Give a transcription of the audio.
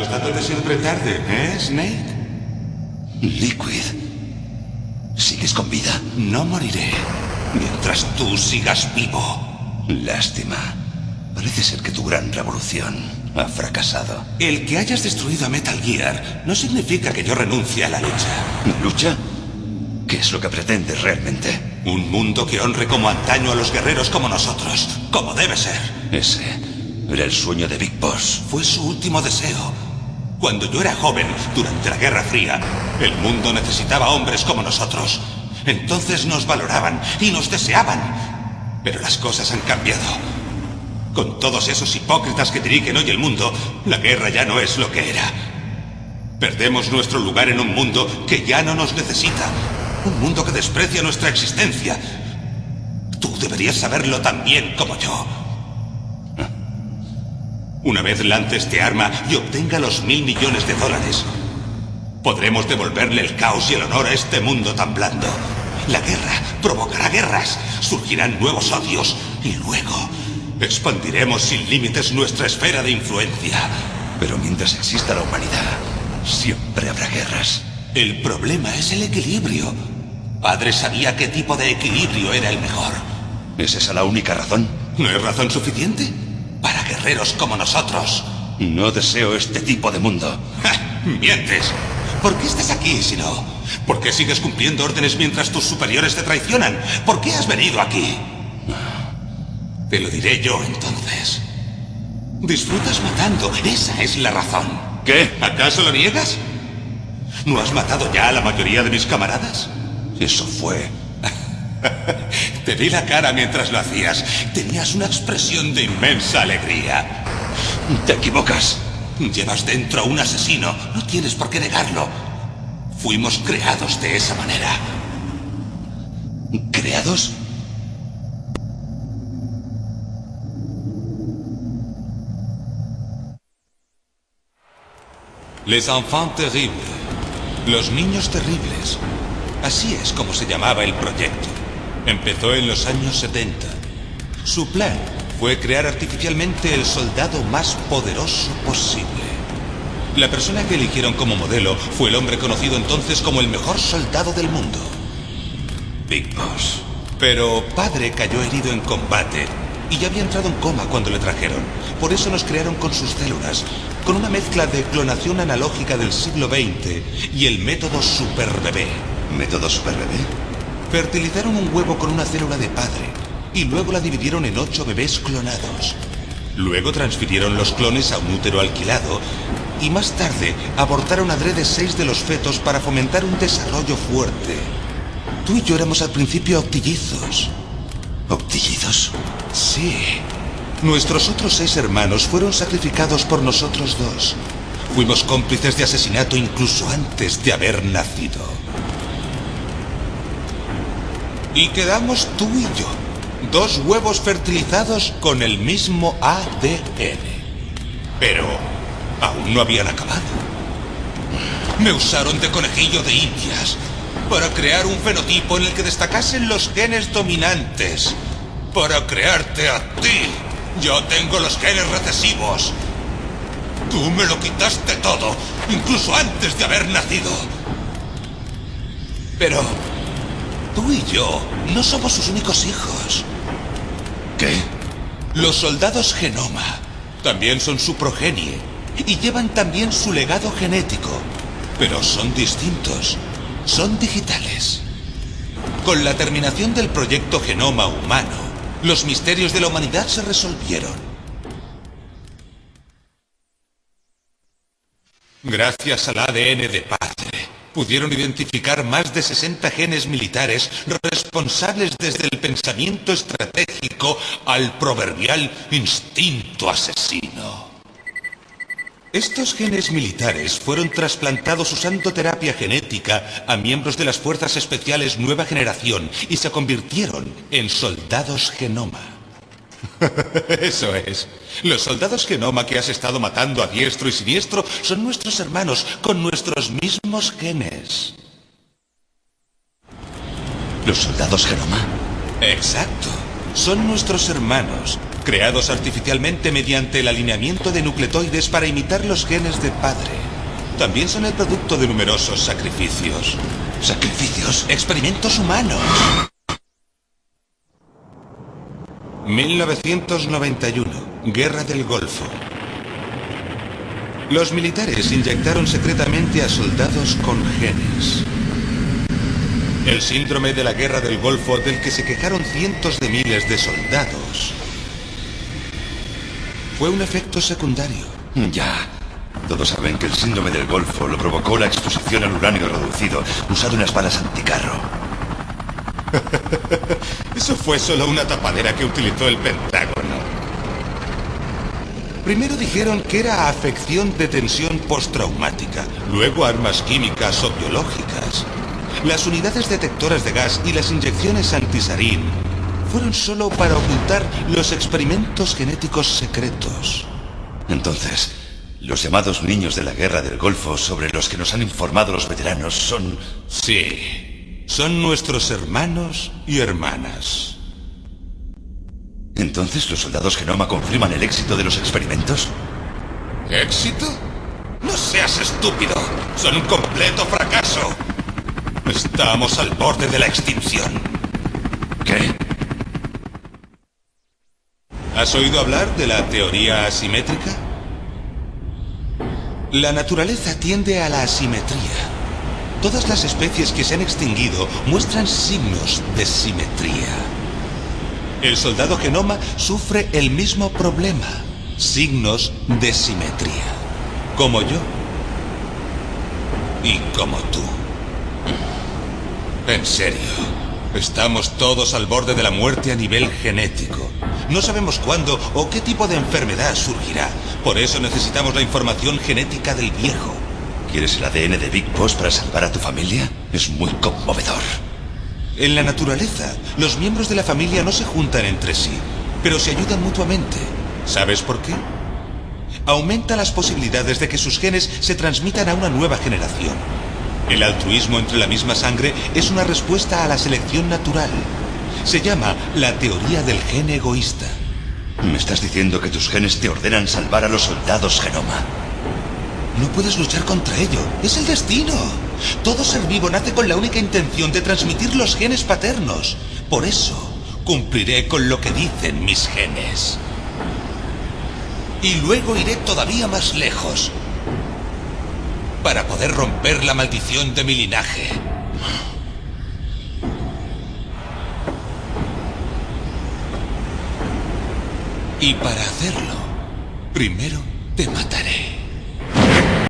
acostándote siempre tarde, ¿eh, Snake? Liquid. ¿Sigues con vida? No moriré mientras tú sigas vivo. Lástima. Parece ser que tu gran revolución ha fracasado. El que hayas destruido a Metal Gear no significa que yo renuncie a la lucha. ¿Lucha? ¿Qué es lo que pretendes realmente? Un mundo que honre como antaño a los guerreros como nosotros, como debe ser. Ese era el sueño de Big Boss. Fue su último deseo. Cuando yo era joven, durante la Guerra Fría, el mundo necesitaba hombres como nosotros. Entonces nos valoraban y nos deseaban. Pero las cosas han cambiado. Con todos esos hipócritas que dirigen hoy el mundo, la guerra ya no es lo que era. Perdemos nuestro lugar en un mundo que ya no nos necesita. Un mundo que desprecia nuestra existencia. Tú deberías saberlo tan bien como yo. Una vez lance este arma y obtenga los $1.000 millones, podremos devolverle el caos y el honor a este mundo tan blando. La guerra provocará guerras, surgirán nuevos odios y luego expandiremos sin límites nuestra esfera de influencia. Pero mientras exista la humanidad, siempre habrá guerras. El problema es el equilibrio. Padre sabía qué tipo de equilibrio era el mejor. ¿Es esa la única razón? ¿No es razón suficiente? Para guerreros como nosotros. No deseo este tipo de mundo. ¡Ja! ¡Mientes! ¿Por qué estás aquí si no? ¿Por qué sigues cumpliendo órdenes mientras tus superiores te traicionan? ¿Por qué has venido aquí? Te lo diré yo entonces. Disfrutas matando, esa es la razón. ¿Qué? ¿Acaso lo niegas? ¿No has matado ya a la mayoría de mis camaradas? Eso fue... Te vi la cara mientras lo hacías. Tenías una expresión de inmensa alegría. Te equivocas. Llevas dentro a un asesino. No tienes por qué negarlo. Fuimos creados de esa manera. ¿Creados? Les enfants terribles. Los niños terribles. Así es como se llamaba el proyecto. Empezó en los años 70. Su plan fue crear artificialmente el soldado más poderoso posible. La persona que eligieron como modelo fue el hombre conocido entonces como el mejor soldado del mundo, Big Boss. Pero padre cayó herido en combate y ya había entrado en coma cuando le trajeron. Por eso nos crearon con sus células, con una mezcla de clonación analógica del siglo XX y el método superbebé. ¿Método superbebé? Fertilizaron un huevo con una célula de padre y luego la dividieron en 8 bebés clonados. Luego transfirieron los clones a un útero alquilado y más tarde abortaron adrede 6 de los fetos para fomentar un desarrollo fuerte. Tú y yo éramos al principio octillizos. ¿Octillizos? Sí. Nuestros otros 6 hermanos fueron sacrificados por nosotros 2. Fuimos cómplices de asesinato incluso antes de haber nacido. Y quedamos tú y yo, 2 huevos fertilizados con el mismo ADN. Pero aún no habían acabado. Me usaron de conejillo de indias para crear un fenotipo en el que destacasen los genes dominantes. Para crearte a ti. Yo tengo los genes recesivos. Tú me lo quitaste todo, incluso antes de haber nacido. Pero tú y yo no somos sus únicos hijos. ¿Qué? Los soldados Genoma también son su progenie y llevan también su legado genético. Pero son distintos. Son digitales. Con la terminación del proyecto Genoma humano, los misterios de la humanidad se resolvieron. Gracias al ADN de padre, pudieron identificar más de 60 genes militares responsables desde el pensamiento estratégico al proverbial instinto asesino. Estos genes militares fueron trasplantados usando terapia genética a miembros de las Fuerzas Especiales Nueva Generación y se convirtieron en soldados Genoma. Eso es. Los soldados Genoma que has estado matando a diestro y siniestro son nuestros hermanos con nuestros mismos genes. ¿Los soldados Genoma? Exacto. Son nuestros hermanos, creados artificialmente mediante el alineamiento de nucleotides para imitar los genes de padre. También son el producto de numerosos sacrificios. ¿Sacrificios? Experimentos humanos. 1991. Guerra del Golfo. Los militares inyectaron secretamente a soldados con genes. El síndrome de la Guerra del Golfo, del que se quejaron cientos de miles de soldados, fue un efecto secundario. Ya. Todos saben que el síndrome del Golfo lo provocó la exposición al uranio reducido usado en las balas anticarro. Eso fue solo una tapadera que utilizó el Pentágono. Primero dijeron que era afección de tensión postraumática, luego armas químicas o biológicas. Las unidades detectoras de gas y las inyecciones antisarín fueron solo para ocultar los experimentos genéticos secretos. Entonces, los llamados niños de la Guerra del Golfo, sobre los que nos han informado los veteranos, son... Sí, son nuestros hermanos y hermanas. ¿Entonces los soldados Genoma confirman el éxito de los experimentos? ¿Éxito? No seas estúpido. Son un completo fracaso. Estamos al borde de la extinción. ¿Qué? ¿Has oído hablar de la teoría asimétrica? La naturaleza tiende a la asimetría. Todas las especies que se han extinguido muestran signos de simetría. El soldado Genoma sufre el mismo problema, signos de simetría, como yo y como tú. En serio, estamos todos al borde de la muerte a nivel genético. No sabemos cuándo o qué tipo de enfermedad surgirá. Por eso necesitamos la información genética del viejo. ¿Quieres el ADN de Big Boss para salvar a tu familia? Es muy conmovedor. En la naturaleza, los miembros de la familia no se juntan entre sí, pero se ayudan mutuamente. ¿Sabes por qué? Aumenta las posibilidades de que sus genes se transmitan a una nueva generación. El altruismo entre la misma sangre es una respuesta a la selección natural. Se llama la teoría del gen egoísta. ¿Me estás diciendo que tus genes te ordenan salvar a los soldados Genoma? No puedes luchar contra ello. Es el destino. Todo ser vivo nace con la única intención de transmitir los genes paternos. Por eso, cumpliré con lo que dicen mis genes. Y luego iré todavía más lejos, para poder romper la maldición de mi linaje. Y para hacerlo, primero te mataré.